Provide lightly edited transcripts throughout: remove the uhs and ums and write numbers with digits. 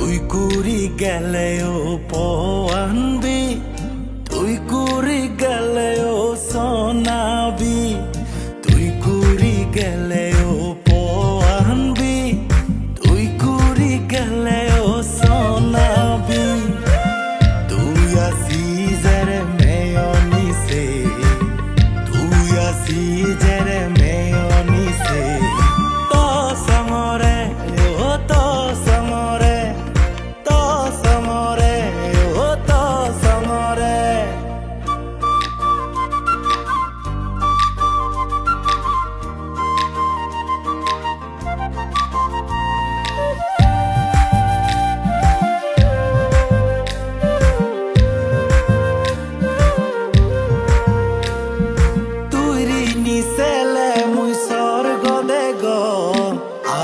তুই কুড়ি গেলেও পয়ানবি, তুই কুড়ি গেলেও শোনাবি, তুই কুড়ি গেলেও পয়ানবি, তুই কুড়ি গেলেও শোনাবি। তুই আসিস রে মেয়নিসে, তুই আসিস রে মেয়নিসে, তো সমরে ও তো সমরে, তো সমরে ও তো সমরে। Nisele muy sorgo de go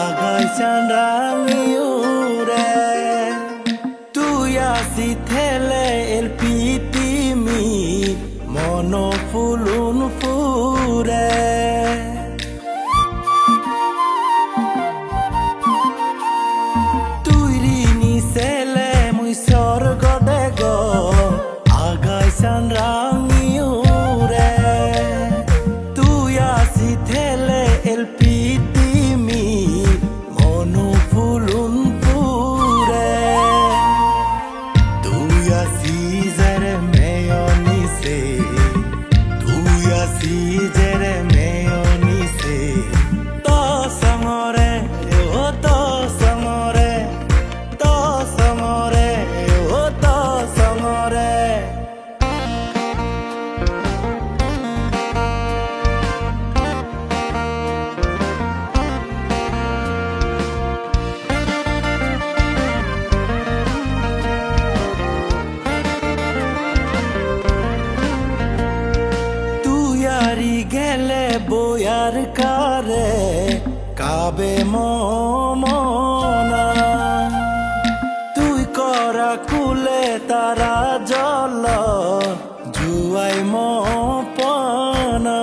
agai chandangiure, tu asi thele el pitimi mono fulun fure. Tuiri nisele muy sorgo de go agai chandangiure, thele el pitimi mono fulun fure. Tuy asís re meyonise, tuy asís re meyonise, to samore o to samore, to samore o to samore. গেলে বয়ার কারে কাবে মনা, তুই করা কুলে তারা জল জুয়াই মপনা।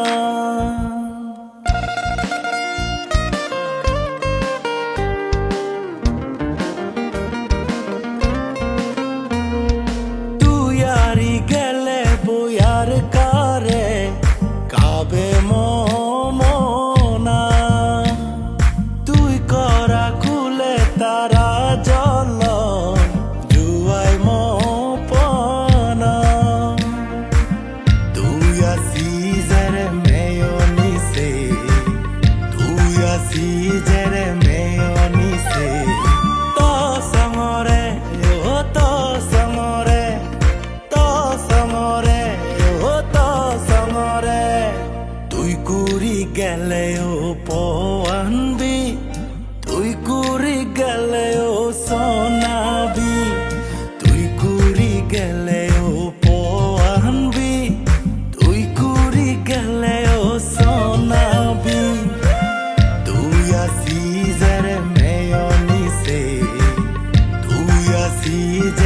তুই আরি গেলে বয়ার কারে কাবে মনা, তুই করা কুলে তারা জল জুয়াই মপনা। তুই আসিস রে মেয়নিসে, তুই আসিস রে মেয়নিসে, তো সমরে ও তো সমরে, তো সমরে ও তো সমরে। তুই কুড়ি গেলেও পয়ানবি, তুই কুড়ি গেলেও শোনাবি, তুই কুড়ি গেলেও পয়ানবি, তুই কুড়ি গেলেও শোনাবি। তুই আসিস রে মেয়নিসে, তুই আসিস